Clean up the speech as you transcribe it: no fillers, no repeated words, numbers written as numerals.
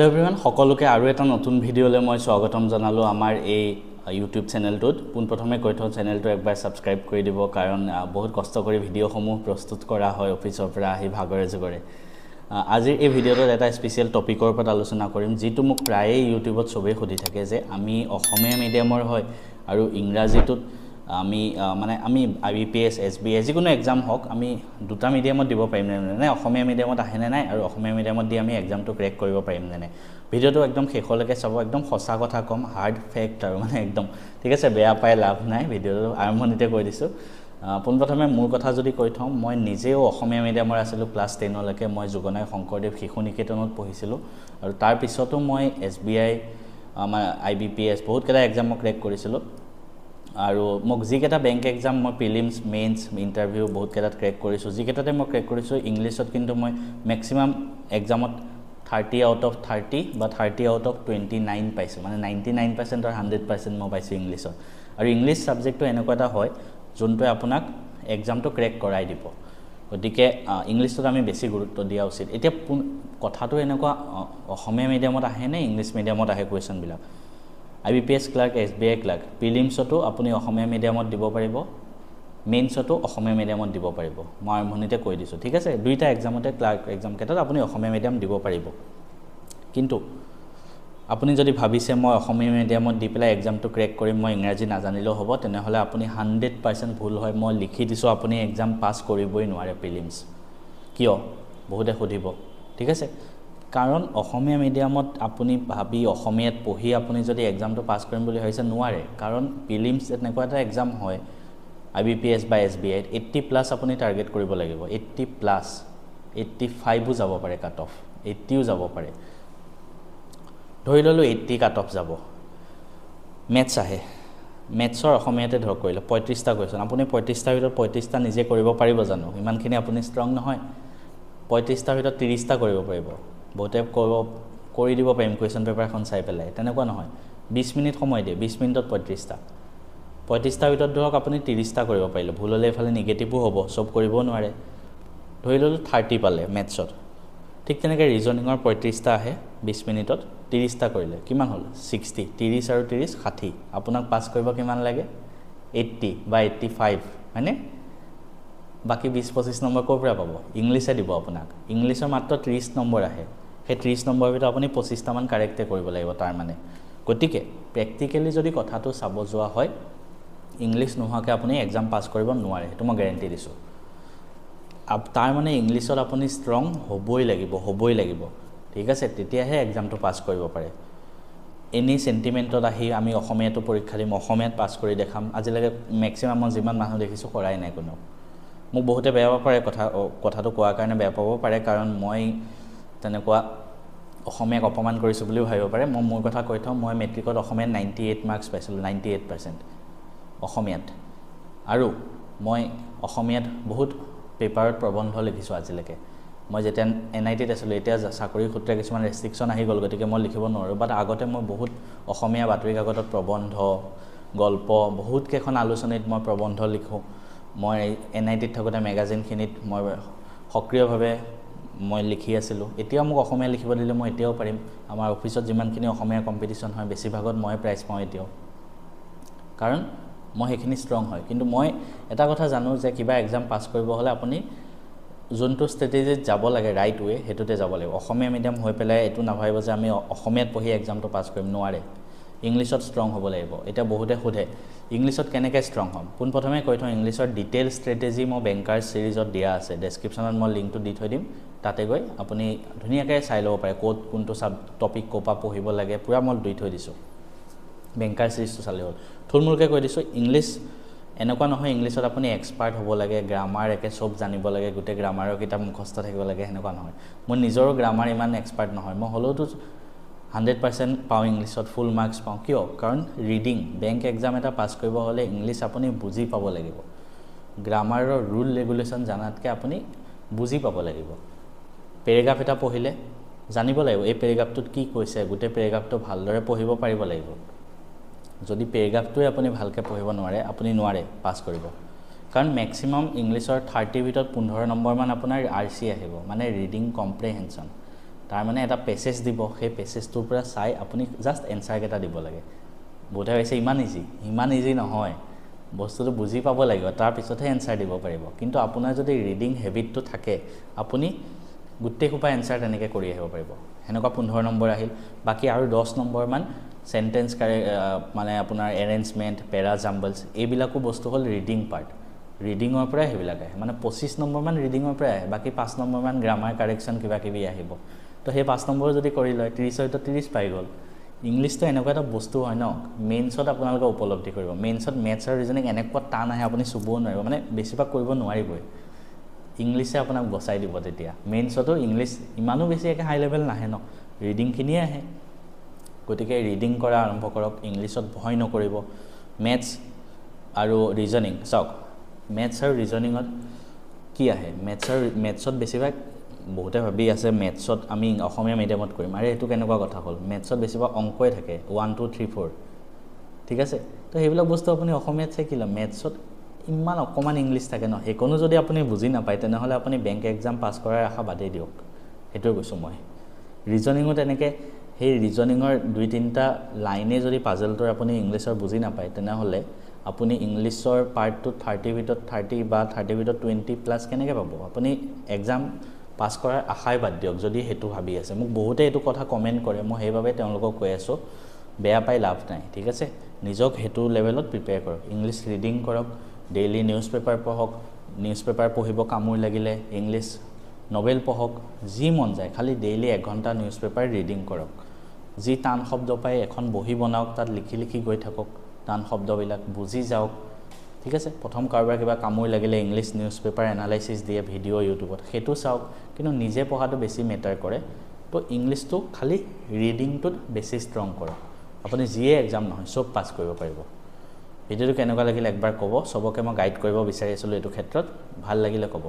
everyone সকলোকে আৰু এটা নতুন ভিডিঅ'লৈ মই স্বাগতম জনালো আমাৰ এই ইউটিউব চেনেলটোত পোনপ্ৰথমে কৈ থওঁ চেনেলটো একবাৰ সাবস্ক্ৰাইব কৰি দিব কাৰণ বহুত কষ্ট কৰি ভিডিঅ'সমূহ প্ৰস্তুত কৰা হয় অফিচৰ পৰা আহি ভাগৰে জগৰে আজিৰ এই ভিডিঅ'টোত এটা স্পেচিয়েল টপিকৰ ওপৰত আলোচনা কৰিম যিটো মোক প্ৰায়ে ইউটিউবত সবেই সুধি থাকে যে আমি অসমীয়া মিডিয়ামৰ হয় আৰু ইংৰাজীটোত আমি মানে আমি IBPS SBI যিকোনো এক্সাম হওক আমি দুটা মিডিয়ামত দিব পাৰিম নে অসমীয়া মিডিয়ামত আহে নে নাই আৰু অসমীয়া মিডিয়ামত দি আমি এক্সামটো ক্ৰেক কৰিব পাৰিম নে ভিডিঅ'টো একদম শেষলৈকে চাব একদম সঁচা কথা কম হাৰ্ড ফেক্ট আৰু মানে একদম ঠিক আছে বেয়া পাই লাভ নাই ভিডিঅ'টো আৰম্ভণিতে কৈ দিছোঁ পোনপ্ৰথমে মোৰ কথা যদি কৈ থওঁ মই নিজেও অসমীয়া মিডিয়ামৰ আছিলোঁ ক্লাছ 10 লৈকে মই যোগনাই শংকৰদেৱ শিশু নিকেতনত পঢ়িছিলোঁ আৰু তাৰ পিছতো মই SBI আমাৰ IBPS বহুত কেইটা এক্সাম ক্ৰেক কৰিছিলোঁ আৰু মোক যিকেইটা বেংক এক্সাম মই প্ৰিলিমছ মেইনছ ইণ্টাৰভিউ বহুত কেইটাত ক্ৰেক কৰিছোঁ যিকেইটাতে মই ক্ৰেক কৰিছোঁ ইংলিছত কিন্তু মই মেক্সিমাম এক্সামত 30 আউট অফ 30 বা 30 আউট অফ 29 পাইছোঁ মানে 99% আৰু 100% মই পাইছোঁ ইংলিছত আৰু ইংলিছ ছাবজেক্টটো এনেকুৱা এটা হয় যোনটোৱে আপোনাক এক্সামটো ক্ৰেক কৰাই দিব গতিকে ইংলিছত আমি বেছি গুৰুত্ব দিয়া উচিত এতিয়া কথাটো এনেকুৱা অসমীয়া মিডিয়ামত আহে নে ইংলিছ মিডিয়ামত আহে কুৱেশ্যনবিলাক IBPS ক্লাৰ্ক SBI ক্লাৰ্ক প্ৰিলিমছতো আপুনি অসমীয়া মিডিয়ামত দিব পাৰিব মেইনছতো অসমীয়া মিডিয়ামত দিব পাৰিব মই আৰম্ভণিতে কৈ দিছোঁ ঠিক আছে দুইটা এক্সামতে ক্লাৰ্ক এক্সাম কেইটাত আপুনি অসমীয়া মিডিয়াম দিব পাৰিব কিন্তু আপুনি যদি ভাবিছে মই অসমীয়া মিডিয়ামত দি পেলাই এক্সামটো ক্ৰেক কৰিম মই ইংৰাজী নাজানিলেও হ'ব তেনেহ'লে আপুনি 100% ভুল হয় মই লিখি দিছোঁ আপুনি এক্সাম পাছ কৰিবই নোৱাৰে প্ৰিলিমছ কিয় বহুতে সুধিব ঠিক আছে কাৰণ অসমীয়া মিডিয়ামত আপুনি ভাবি অসমীয়াত পঢ়ি আপুনি যদি এক্সামটো পাছ কৰিম বুলি ভাবিছে নোৱাৰে কাৰণ প্ৰিলিমছ এনেকুৱা এটা এক্সাম হয় IBPS বা SBI 80+ আপুনি টাৰ্গেট কৰিব লাগিব 80+ 85ও যাব পাৰে কাট অফ 80ও যাব পাৰে ধৰি ললো 80 কাট অফ যাব মেথছ আহে মেথছৰ অসমীয়াতে ধৰ কৰিলে 35টা কুৱেশ্যন আপুনি 35টা ভিতৰত 35টা নিজে কৰিব পাৰিব জানো ইমানখিনি আপুনি ষ্ট্ৰং নহয় 35টা ভিতৰত 30টা কৰিব পাৰিব বহুতে কৰি দিব পাৰিম কুৱেশ্যন পেপাৰখন চাই পেলাই তেনেকুৱা নহয় 20 মিনিট সময় দিয়ে 20 মিনিটত 35টা ভিতৰত ধৰক আপুনি 30টা কৰিব পাৰিলে ভুল হ'লে এফালে নিগেটিভো হ'ব সব কৰিব নোৱাৰে ধৰি ললো 30 পালে মেথছত ঠিক তেনেকৈ ৰিজনিঙৰ 35টা আহে 20 মিনিটত 30টা কৰিলে কিমান হ'ল 60 30 আৰু 30 60 আপোনাক পাছ কৰিব কিমান লাগে 80 বা 85 হয়নে বাকি 20-25 নম্বৰ ক'ৰ পৰা পাব ইংলিছে দিব আপোনাক ইংলিছৰ মাত্ৰ 30 নম্বৰ আহে সেই 30 নম্বৰৰ ভিতৰত আপুনি 25টা মান কাৰেক্টে কৰিব লাগিব তাৰ মানে গতিকে প্ৰেক্টিক্যালি যদি কথাটো চাব যোৱা হয় ইংলিছ নোহোৱাকৈ আপুনি এক্সাম পাছ কৰিব নোৱাৰে সেইটো মই গ্যাৰান্টি দিছোঁ তাৰ মানে ইংলিছত আপুনি ষ্ট্ৰং হ'বই লাগিব ঠিক আছে তেতিয়াহে এক্সামটো পাছ কৰিব পাৰে এনি সেন্টিমেন্টত আহি আমি অসমীয়াটো পৰীক্ষা দিম অসমীয়াত পাছ কৰি দেখাম আজিলৈকে মেক্সিমাম মই যিমান মানুহ দেখিছোঁ কৰাই নাই কোনো মোক বহুতে বেয়া পাব পাৰে কথাটো কোৱাৰ কাৰণে বেয়া পাব পাৰে কাৰণ মই তেনেকুৱা অসমীয়াক অপমান কৰিছোঁ বুলি ভাবিব পাৰে মই মোৰ কথা কৈ থওঁ মই মেট্ৰিকত অসমীয়াত 98 মাৰ্কছ পাইছিলোঁ 98% অসমীয়াত আৰু মই অসমীয়াত বহুত পেপাৰত প্ৰবন্ধ লিখিছোঁ আজিলৈকে মই যেতিয়া NITত আছিলোঁ এতিয়া চাকৰি সূত্ৰে কিছুমান ৰেষ্ট্ৰিকশ্যন আহি গ'ল গতিকে মই লিখিব নোৱাৰোঁ বাট আগতে মই বহুত অসমীয়া বাতৰি কাকতত প্ৰবন্ধ গল্প বহুত কেইখন আলোচনীত মই প্ৰবন্ধ লিখোঁ মই NITত থাকোঁতে মেগাজিনখিনিত মই সক্ৰিয়ভাৱে মই লিখি আছিলোঁ এতিয়াও মোক অসমীয়া লিখিব দিলে মই এতিয়াও পাৰিম আমাৰ অফিচত যিমানখিনি অসমীয়া কম্পিটিশ্যন হয় বেছিভাগত মই প্ৰাইজ পাওঁ এতিয়াও কাৰণ মই সেইখিনি ষ্ট্ৰং হয় কিন্তু মই এটা কথা জানো যে কিবা এক্সাম পাছ কৰিব হ'লে আপুনি যোনটো ষ্ট্ৰেটেজিত যাব লাগে ৰাইট ৱে হেতুতে যাব লাগিব অসমীয়া মিডিয়াম হৈ পেলাই এটো নাভাবিব যে আমি অসমীয়াত পঢ়ি এক্সামটো পাছ কৰিম নোৱাৰে ইংলিছত ষ্ট্ৰং হ'ব লাগিব এটা বহুতে সোধে ইংলিছত কেনেকৈ ষ্ট্ৰং হ'ম পোনপ্ৰথমে কৈ থওঁ ইংলিছৰ ডিটেইল ষ্ট্ৰেটেজি মই বেংকাৰ সিৰিজত দিয়া আছে ডেছক্ৰিপশ্যনত মই লিংকটো দি থৈ দিম তাতে গৈ আপুনি ধুনীয়াকৈ চাই ল'ব পাৰে ক'ত কোনটো টপিক ক'পা পঢ়িব লাগে পুৰা মই দি থৈ দিছোঁ বেংকাৰ সিৰিজটো চালে হ'ল থুলমূলকৈ কৈ দিছোঁ ইংলিছ এনেকুৱা নহয় ইংলিছত আপুনি এক্সপাৰ্ট হ'ব লাগে গ্ৰামাৰ একে সব জানিব লাগে গোটেই গ্ৰামাৰৰ কিতাপ মুখস্থ থাকিব লাগে সেনেকুৱা নহয় মই নিজৰো গ্ৰামাৰ ইমান এক্সপাৰ্ট নহয় মই হ'লেওতো 100% পাওঁ ইংলিছত ফুল মাৰ্কছ পাওঁ কিয় কাৰণ ৰিডিং বেংক এক্সাম এটা পাছ কৰিব হ'লে ইংলিছ আপুনি বুজি পাব লাগিব গ্ৰামাৰৰ ৰুল ৰেগুলেশ্যন জানাতকৈ আপুনি বুজি পাব লাগিব পেৰাগ্ৰাফ এটা পঢ়িলে জানিব লাগিব এই পেৰাগ্ৰাফটোত কি কৈছে গোটেই পেৰাগ্ৰাফটো ভালদৰে পঢ়িব পাৰিব লাগিব যদি পেৰাগ্ৰাফটোৱে আপুনি ভালকৈ পঢ়িব নোৱাৰে আপুনি নোৱাৰে পাছ কৰিব কাৰণ মেক্সিমাম ইংলিছৰ 30 ভিতৰত 15 নম্বৰ মান আপোনাৰ RC আহিব মানে ৰিডিং কম্প্ৰিহেনশ্যন তাৰ মানে এটা পেছেজ দিব সেই পেছেজটোৰ পৰা চাই আপুনি জাষ্ট এনসাৰ কেইটা দিব লাগে বোধহয় হৈছে ইমান ইজি নহয় বস্তুটো বুজি পাব লাগিব তাৰ পিছতহে এনসাৰ দিব পাৰিব কিন্তু আপোনাৰ যদি ৰিডিং হেবিটটো থাকে আপুনি গোটেই সোপা এনসাৰ তেনেকৈ কৰি আহিব পাৰিব হেনেকুৱা 15 নম্বৰ আহিল বাকি আৰু 10 নম্বৰ মান সেন্টেন্স মানে আপোনাৰ এৰেঞ্জমেন্ট পেৰা জাম্বলছ এইবিলাকো বস্তু হল ৰিডিং পাৰ্ট ৰিডিংৰ পৰা হেবিলাক আহে মানে 25 নম্বৰ মান ৰিডিংৰ পৰা আহে বাকি 5 নম্বৰ মান গ্ৰামাৰ কাৰেকচন কিবা কিবি আহিব তো সেই 5 নম্বৰ যদি কৰি লয় 30 হয়তো 30 পাই গল ইংলিশটো এনেকুৱা এটা বস্তু হয় ন মেইনছত আপোনালোকে উপলব্ধি কৰিব মেইনছত মেথছ আৰু ৰিজনিং এনেকুৱা টান আহে আপুনি চুবও নোৱাৰিব মানে বেছিভাগ কৰিব নোৱাৰিবই ইংলিশে আপোনাক বচাই দিব তেতিয়া মেইনছতো ইংলিশ ইমানো বেছি একে হাই লেভেল নাহে ন ৰিডিং খিনিয়ে আহে গতিকে ৰিডিং কৰা আৰম্ভ কৰক ইংলিশত ভয় নকৰিব মেথছ আৰু ৰিজনিং চাওক মেথছ আৰু ৰিজনিংত কি আহে মেথছত বেছিভাগ বহুতে ভাবি আছে মেথছত আমি অসমীয়া মিডিয়ামত কৰিম আৰু এটো কেনেকুৱা কথা হ'ল মেথছত বেছিভাগ অংকই থাকে 1 2 3 4 ঠিক আছে তো সেইবিলাক বস্তু আপুনি অসমীয়াত শিকিলা মেথছত ইমান অকমান ইংলিশ থাকে ন হেকনো যদি আপুনি বুজি নাপায় তেনেহলে আপুনি বেংক এক্সাম পাস কৰাৰ আশা বাদেই দিয়ক হেটো কৈছো মই ৰিজনিংত এনেকে সেই ৰিজনিংৰ 2-3টা লাইনে যদি পাজলটোৰ আপুনি ইংলিশৰ বুজি নাপায় তেনেহলে আপুনি ইংলিশৰ পাৰ্টটো 30 ভিতৰত 30 বা 30 ভিতৰত 20 প্লাস কেনেকৈ পাব আপুনি এক্সাম পাস কৰাৰ আশাই বাদ দিয়ক যদি হেতু ভাবি আছে মোক বহুতে এটো কথা কমেন্ট কৰে মই সেইভাবে তেওঁলোকক কৈ আছো বেয়া পাই লাভ নাই ঠিক আছে নিজক হেতু লেভেলত প্ৰিপেয়াৰ কৰক ইংলিশ ৰিডিং কৰক ডেইলি নিউজ পেপাৰ পঢ়ক নিউজ পেপাৰ পঢ়িব কামুৰ লাগিলে ইংলিশ নভেল পঢ়ক যি মন যায় খালি ডেইলি 1 ঘণ্টা নিউজ পেপাৰ ৰিডিং কৰক যি টান শব্দ পাই এখন বহি বনাওক তাত লিখি গৈ থাকক টান শব্দবিলাক বুজি যাওক ঠিক আছে প্ৰথম কাৰবাৰ কিবা কামুৰ লাগিলে ইংলিশ নিউজ পেপাৰ এনালাইসিস দিয়ে ভিডিও ইউটিউবত হেতু চাওক কিন্তু নিজে পঢ়াটো বেছি মেটাৰ কৰে তো ইংলিশটো খালি ৰিডিংটোত বেছি ষ্ট্ৰং কৰক আপুনি যিয়ে এক্সাম নহয় সব পাস কৰিব পাৰিব ভিডিওটো কেনেকুৱা লাগিল একবাৰ ক'ব সবকে মই গাইড কৰিব বিচাৰি আছিলো এটো ক্ষেত্ৰত ভাল লাগিলে ক'ব